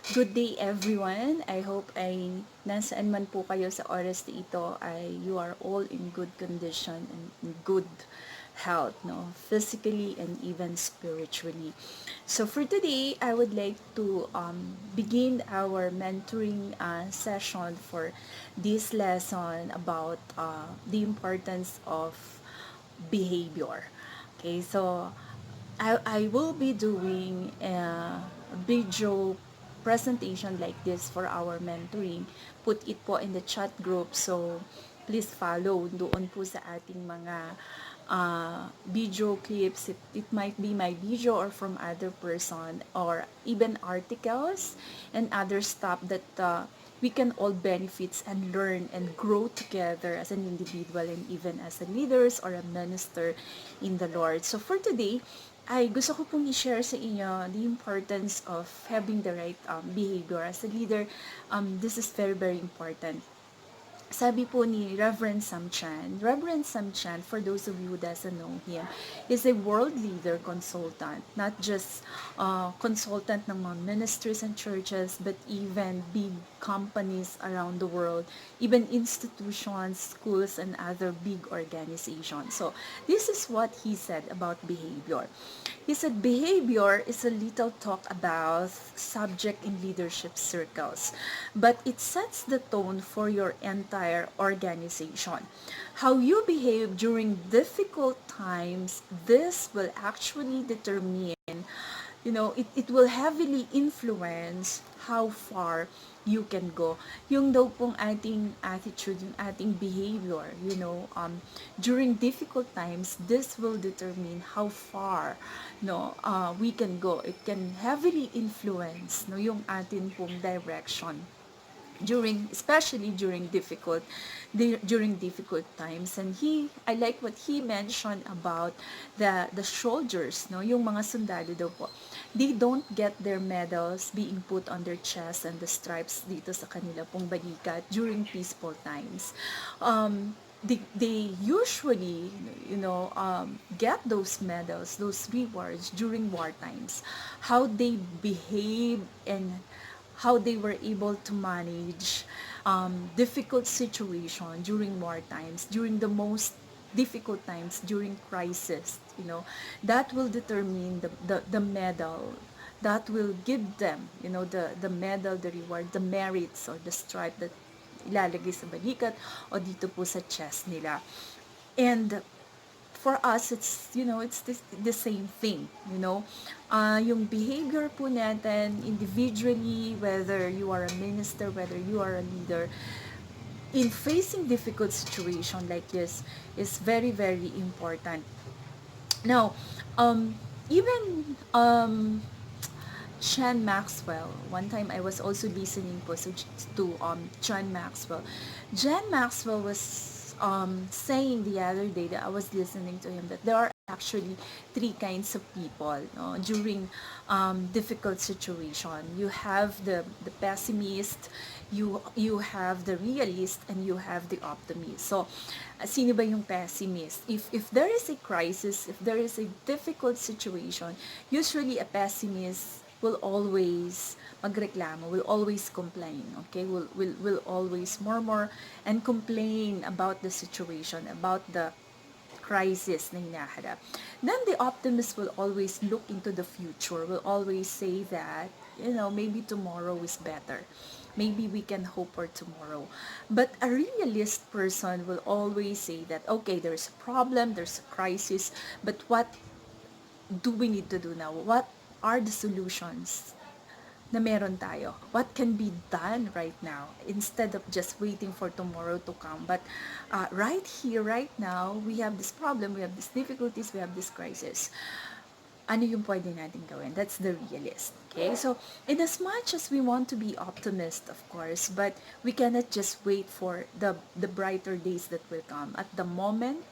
Good day everyone. I hope ay nasaan man po kayo sa oras na ito ay you are all in good condition and in good health, no? Physically and even spiritually. So for today, I would like to begin our mentoring session for this lesson about the importance of behavior. Okay, so I will be doing a video presentation like this for our mentoring. Put it po in the chat group, so please follow doon po sa ating mga video clips. It might be my video or from other person or even articles and other stuff that we can all benefits and learn and grow together as an individual and even as a leaders or a minister in the Lord. So for today, ay gusto ko pong i-share sa inyo the importance of having the right behavior as a leader. This is very, very important. Sabi po ni Reverend Sam Chan, for those of you who doesn't know him, is a world leader consultant, not just consultant ng mga ministries and churches, but even big companies around the world, even institutions, schools, and other big organizations. So this is what he said about behavior. He said behavior is a little talk about subject in leadership circles, but it sets the tone for your entire organization. How you behave during difficult times, this will actually determine, it will heavily influence how far you can go. Yung daw pong ating attitude, yung ating behavior, during difficult times, this will determine how far, we can go. It can heavily influence, yung atin pong direction especially during difficult times. And I like what he mentioned about the soldiers, no, yung mga sundalo daw po, they don't get their medals being put on their chest and the stripes dito sa kanila pong balikat during peaceful times. They usually, get those medals, those rewards during war times. How they behave and how they were able to manage difficult situation during war times, during the most difficult times, during crisis, that will determine the medal that will give them, the medal, the reward, the merits or the stripe that ilalagay sa balikat o dito po sa chest nila. And for us, the same thing, yung behavior po natin individually, whether you are a minister, whether you are a leader, in facing difficult situation like this is very, very important. Now, even Chan Maxwell. One time I was also listening po to John Maxwell. John Maxwell was saying the other day that I was listening to him that there are actually three kinds of people, no, during difficult situation. You have the pessimist, you have the realist, and you have the optimist. So sino ba yung pessimist? If there is a crisis, if there is a difficult situation, usually a pessimist will always magreklamo, will always complain, okay? Will always murmur and complain about the situation, about the crisis na hinaharap. Then the optimist will always look into the future, will always say that, maybe tomorrow is better. Maybe we can hope for tomorrow. But a realist person will always say that, okay, there's a problem, there's a crisis, but what do we need to do now? What are the solutions na meron tayo? What can be done right now instead of just waiting for tomorrow to come? But right here, right now, we have this problem, we have these difficulties, we have this crisis. Ano yung pwede natin gawin? That's the realist. Okay? So, in as much as we want to be optimist, of course, but we cannot just wait for the brighter days that will come. At the moment,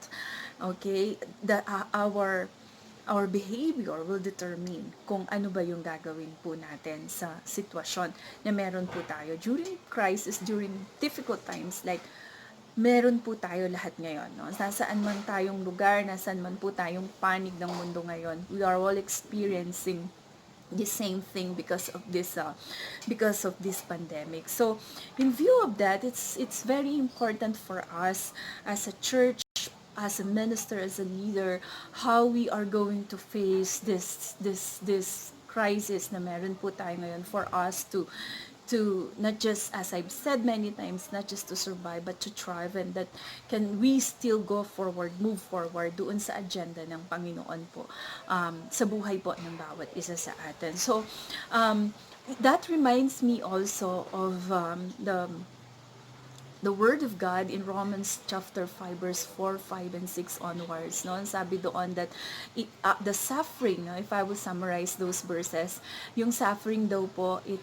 okay, our behavior will determine kung ano ba yung gagawin po natin sa sitwasyon na meron po tayo during crisis, during difficult times, like meron po tayo lahat ngayon, no? Nasaan man tayong lugar, nasaan man po tayong panig ng mundo ngayon, we are all experiencing the same thing because of this pandemic. So in view of that, it's very important for us as a church, as a minister, as a leader, how we are going to face this crisis na meron po tayo ngayon, for us to not just, as I've said many times, not just to survive but to thrive, and that can we still go forward, move forward doon sa agenda ng Panginoon po, sa buhay po ng bawat isa sa atin. So that reminds me also of the Word of God in Romans chapter 5 verse 4, 5, and 6 onwards. No? Sabi doon that the suffering, no? If I will summarize those verses, yung suffering daw po, it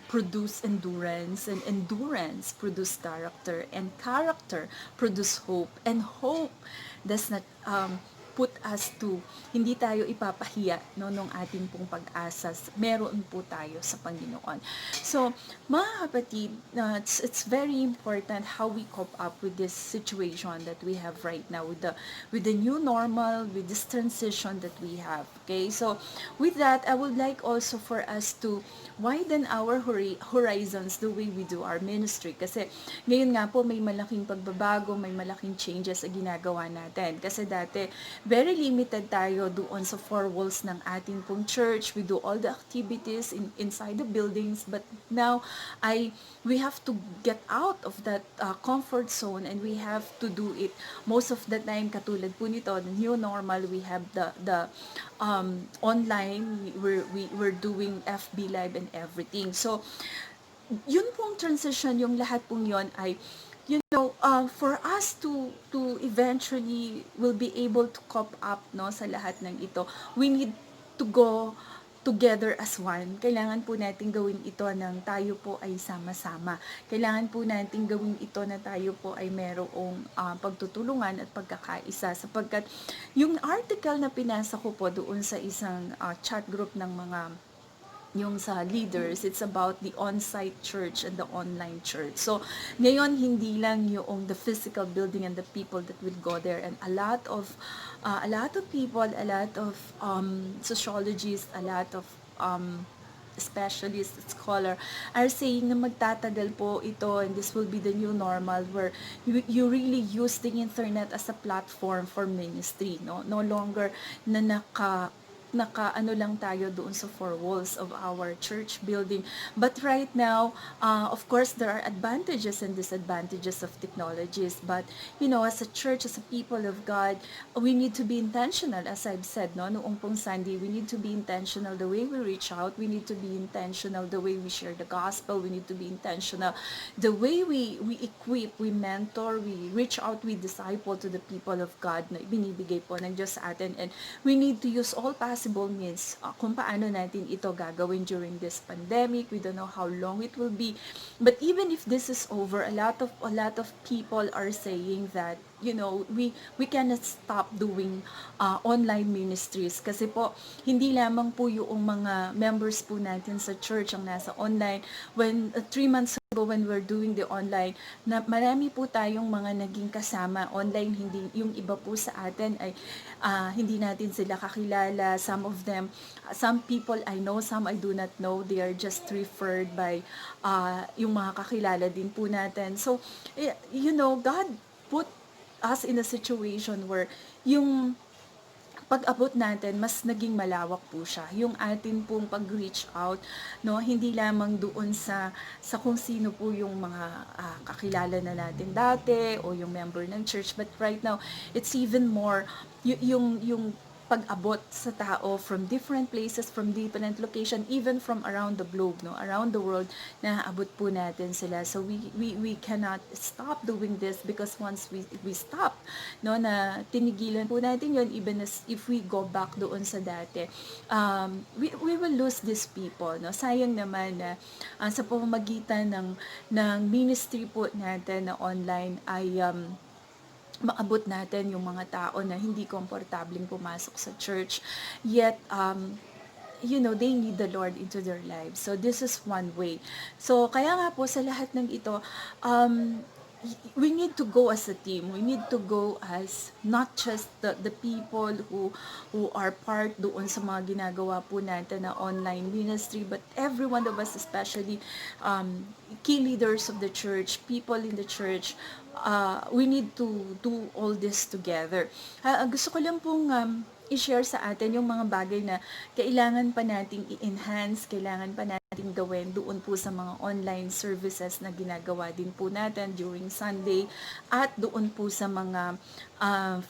produce endurance, and endurance produce character, and character produce hope, and hope does not put us to, hindi tayo ipapahiya, no, nung ating pong pag-asa. Meron po tayo sa Panginoon. So, mga kapatid, it's very important how we cope up with this situation that we have right now, with the new normal, with this transition that we have. Okay? So, with that, I would like also for us to widen our horizons the way we do our ministry. Kasi, ngayon nga po, may malaking pagbabago, may malaking changes na ginagawa natin. Kasi dati, very limited tayo doon sa four walls ng ating pong church. We do all the activities inside the buildings, but now we have to get out of that comfort zone, and we have to do it most of the time. Katulad po nito, the new normal, we have the online, we're doing FB live and everything. So yun pong transition, yung lahat pong yon ay, for us to eventually will be able to cope up, no, sa lahat ng ito, we need to go together as one. Kailangan po natin gawin ito ng tayo po ay sama-sama. Kailangan po natin gawin ito na tayo po ay merong pagtutulungan at pagkakaisa, sapagkat yung article na pinasa ko po doon sa isang chat group ng mga yung sa leaders, it's about the on-site church and the online church. So, ngayon, hindi lang yung the physical building and the people that will go there, and a lot of people, a lot of sociologists, a lot of specialist, scholar are saying na magtatagal po ito, and this will be the new normal, where you really use the internet as a platform for ministry, no longer na naka ano lang tayo doon sa four walls of our church building. But right now, of course, there are advantages and disadvantages of technologies, but as a church, as a people of God, we need to be intentional, as I've said, no, noong pong Sunday, we need to be intentional the way we reach out, we need to be intentional the way we share the gospel, we need to be intentional the way we equip, we mentor, we reach out, we disciple to the people of God na binibigay po ng Diyos sa atin, and we need to use all possible means kung paano natin ito gagawin during this pandemic. We don't know how long it will be, but even if this is over, a lot of people are saying that we cannot stop doing online ministries, kasi po hindi lamang po yung mga members po natin sa church ang nasa online. When 3 months ago, when we're doing the online, na marami po tayong mga naging kasama online, hindi yung iba po sa atin ay hindi natin sila kakilala. Some people I know, some I do not know. They are just referred by yung mga kakilala din po natin. So God put us in a situation where yung pag-abot natin, mas naging malawak po siya. Yung atin pong pag-reach out, no, hindi lamang doon sa kung sino po yung mga kakilala na natin dati o yung member ng church, but right now, it's even more yung pag-abot sa tao from different places, from different location, even from around the globe, no, around the world, naaabot po natin sila. So we cannot stop doing this, because once we stop, no, na tinigilan po natin yon, even as if we go back doon sa dati, we will lose these people, no. Sayang naman na sa pamamagitan ng ministry po natin na online ay maabot natin yung mga tao na hindi komportableng pumasok sa church, yet they need the Lord into their lives. So this is one way. So kaya nga po sa lahat ng ito, we need to go as a team. We need to go as not just the people who are part doon sa mga ginagawa po natin na online ministry, but every one of us, especially key leaders of the church, people in the church, we need to do all this together. Gusto ko lang pong i-share sa atin yung mga bagay na kailangan pa nating i-enhance, kailangan pa nating gawin doon po sa mga online services na ginagawa din po natin during Sunday at doon po sa mga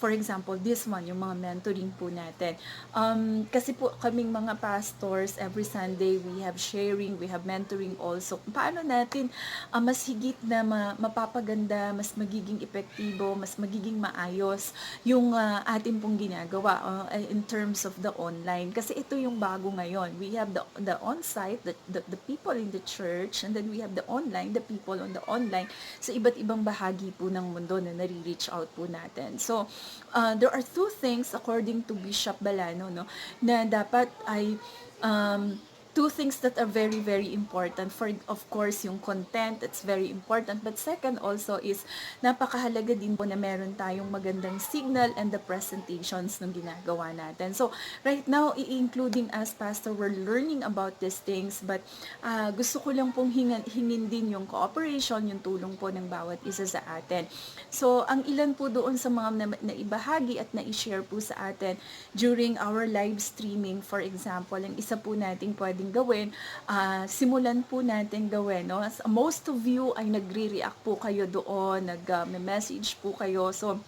for example, this one, yung mga mentoring po natin. Kasi po kaming mga pastors, every Sunday we have sharing, we have mentoring also. Paano natin mas higit na mapapaganda, mas magiging epektibo, mas magiging maayos yung atin pong ginagawa in terms of the online. Kasi ito yung bago ngayon. We have the on-site, the people in the church, and then we have the online, the people on the online sa iba't ibang bahagi po ng mundo na nare-reach out po natin. So, there are two things according to Bishop Balano, no, na dapat ay two things that are very, very important. For, of course, yung content, it's very important. But second also is, napakahalaga din po na meron tayong magandang signal and the presentations ng ginagawa natin. So, right now, including as pastor, we're learning about these things. But gusto ko lang pong hingin din yung cooperation, yung tulong po ng bawat isa sa atin. So, ang ilan po doon sa mga naibahagi at na-share po sa atin during our live streaming, for example, ang isa po nating pwedeng gawin, simulan po natin gawin, no? As most of you ay nagre-react po kayo doon, nag-message po kayo. So,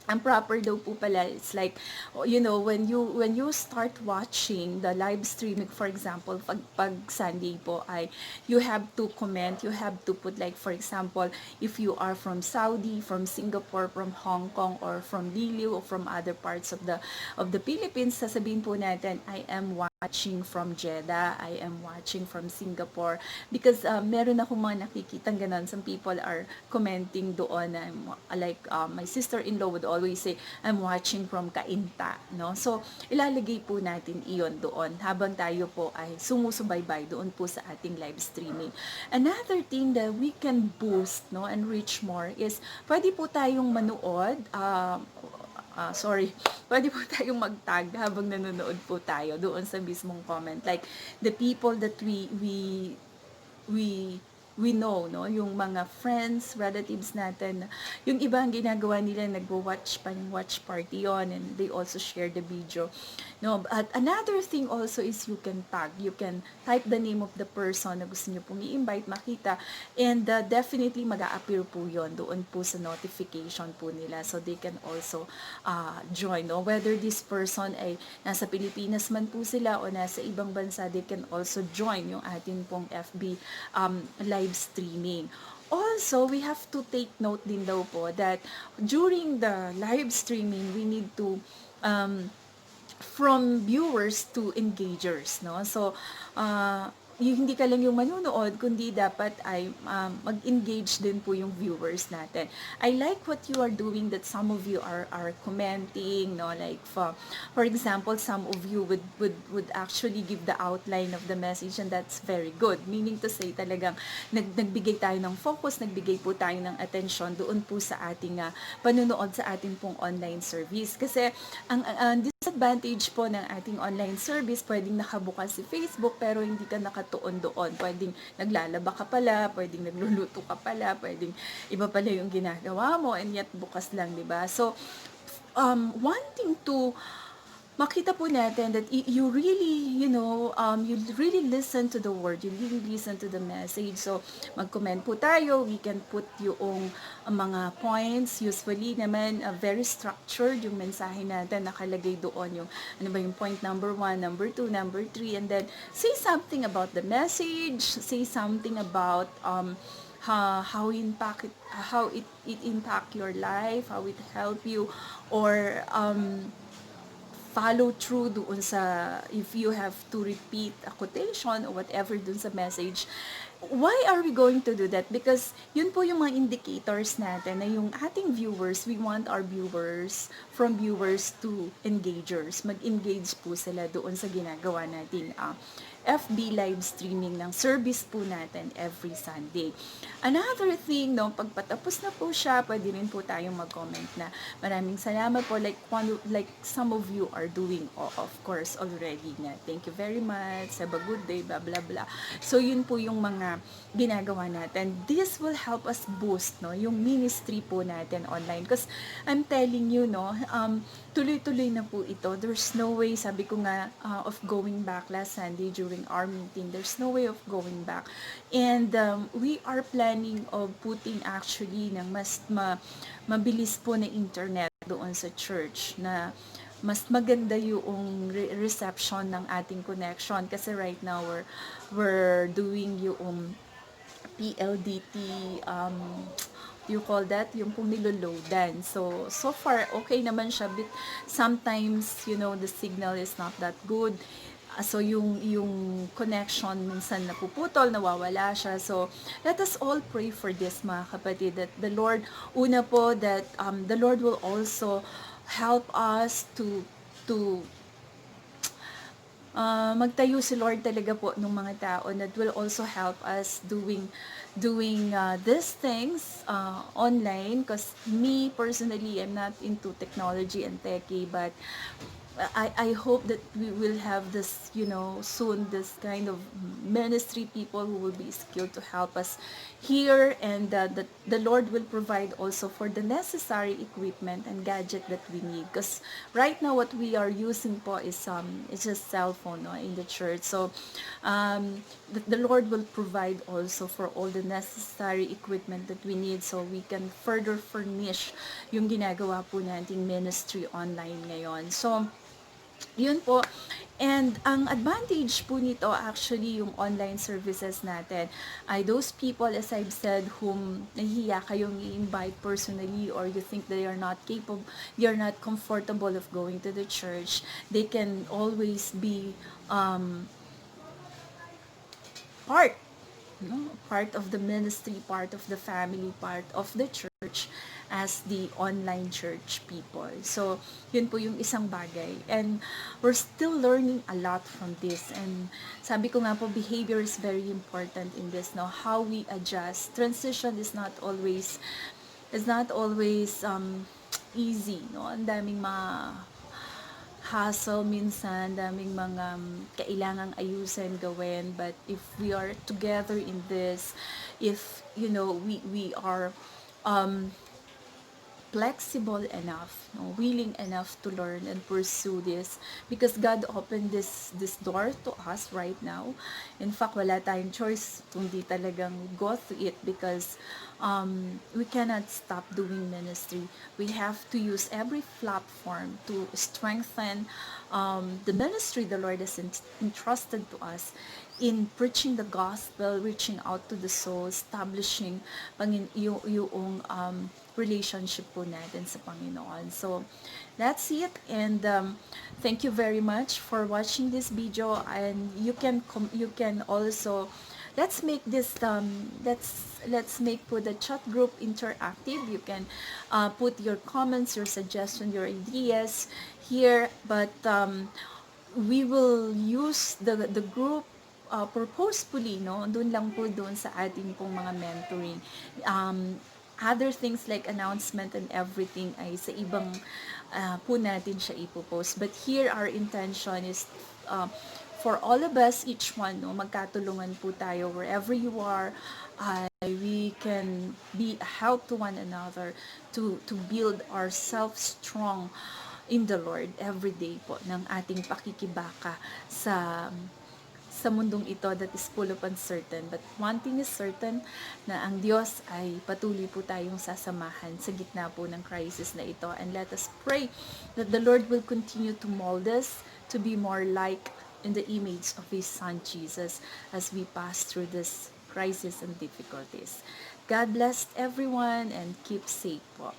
ang proper daw po pala, it's like, you know, when you start watching the live streaming, for example, pag Sunday po ay, you have to comment, you have to put like, for example, if you are from Saudi, from Singapore, from Hong Kong, or from Dili, or from other parts of the Philippines, sasabihin po natin, I am watching from Jeddah, I am watching from Singapore, because meron akong mga nakikitang ganon, some people are commenting doon, like my sister-in-law would always say, I'm watching from Cainta, no? So, ilalagay po natin iyon doon habang tayo po ay sumusubaybay doon po sa ating live streaming. Another thing that we can boost, no, and reach more is, pwede po tayong manood, pwede po tayong mag-tag habang nanonood po tayo doon sa mismong comment. Like, the people that we know, no, yung mga friends, relatives natin, yung iba ang ginagawa nila, nagwo-watch pa yung watch party yon, and they also share the video, no. At another thing also is you can tag, you can type the name of the person na gusto niyo pong i-invite, makita, and definitely mag-a-appear po yon doon po sa notification po nila, so they can also join, no, whether this person ay nasa Pilipinas man po sila o nasa ibang bansa, they can also join yung atin pong FB live streaming. Also, we have to take note din daw po that during the live streaming, we need to from viewers to engagers, no? So, yung hindi ka lang yung manunood, kundi dapat ay mag-engage din po yung viewers natin. I like what you are doing, that some of you are commenting, no, like for example, some of you would actually give the outline of the message, and that's very good. Meaning to say, talagang nagbigay tayo ng focus, nagbigay po tayo ng attention doon po sa ating panunood sa ating pong online service. Kasi ang disadvantage po ng ating online service, pwedeng nakabukas si Facebook pero hindi ka nakatuon doon. Pwedeng naglalaba ka pala, pwedeng nagluluto ka pala, pwedeng iba pala yung ginagawa mo, and yet bukas lang, di ba? So, wanting to makita po natin that you really, you know, you really listen to the word, you really listen to the message. So, mag-comment po tayo, we can put yung mga points, usually naman, very structured yung mensahe natin, nakalagay doon yung, ano ba yung point number 1, number 2, number 3, and then, say something about the message, say something about, how it impact your life, how it help you, or, follow through doon sa, if you have to repeat a quotation or whatever doon sa message. Why are we going to do that? Because yun po yung mga indicators natin na yung ating viewers, we want our viewers, from viewers to engagers. Mag-engage po sila doon sa ginagawa nating FB live streaming ng service po natin every Sunday. Another thing, no, pagpatapos na po siya, pwede rin po tayong mag-comment na maraming salamat po, like some of you are doing, of course, already na. Thank you very much, have a good day, blah, blah, blah. So, yun po yung mga ginagawa natin. This will help us boost, no, yung ministry po natin online. Because, I'm telling you, no, tuloy-tuloy na po ito. There's no way, sabi ko nga, of going back last Sunday during our meeting. There's no way of going back. And we are planning of putting actually ng mabilis po na internet doon sa church na mas maganda yung reception ng ating connection kasi right now we're doing yung PLDT, you call that, yung pong niloloadan. So far, okay naman siya, but sometimes, the signal is not that good. So, yung connection minsan napuputol, nawawala siya. So, let us all pray for this, mga kapatid, that the Lord, una po, that the Lord will also help us to magtayo si Lord talaga po ng mga tao that will also help us doing these things online, because me personally, I'm not into technology and techie, but I hope that we will have this, soon, this kind of ministry people who will be skilled to help us here, and that the Lord will provide also for the necessary equipment and gadget that we need. Because right now, what we are using po is it's just cell phone, no, in the church. So, the Lord will provide also for all the necessary equipment that we need, so we can further furnish yung ginagawa po nating ministry online ngayon. So, yun po. And ang advantage po nito, actually, yung online services natin, ay those people, as I've said, whom nahihiya kayong i-invite personally, or you think they are not capable, they are not comfortable of going to the church, they can always be part, part of the ministry, part of the family, part of the church as the online church people. So, yun po yung isang bagay. And we're still learning a lot from this. And sabi ko nga po, behavior is very important in this, no? How we adjust. Transition is not always easy, no? Ang daming hassle minsan, daming mga kailangang ayusin, gawin, but if we are together in this, if we are flexible enough, willing enough to learn and pursue this, because God opened this door to us right now. In fact, wala tayong choice kundi talagang go through it, because we cannot stop doing ministry. We have to use every platform to strengthen the ministry the Lord has entrusted to us in preaching the gospel, reaching out to the soul, establishing yung relationship po natin sa Panginoon. So, that's it. And thank you very much for watching this video. And you can also, let's make this let's make po the chat group interactive. You can put your comments, your suggestions, your ideas here, but we will use the group purposefully, no? Doon lang po doon sa ating pong mga mentoring. Other things like announcement and everything ay sa ibang po natin siya ipopost. But here, our intention is for all of us, each one, no, magkatulungan po tayo wherever you are. We can be a help to one another to build ourselves strong in the Lord every day po ng ating pakikibaka sa mundong ito that is full of uncertain. But one thing is certain, na ang Diyos ay patuloy po tayong sasamahan sa gitna po ng crisis na ito. And let us pray that the Lord will continue to mold us to be more like in the image of His Son Jesus as we pass through this crisis and difficulties. God bless everyone and keep safe po.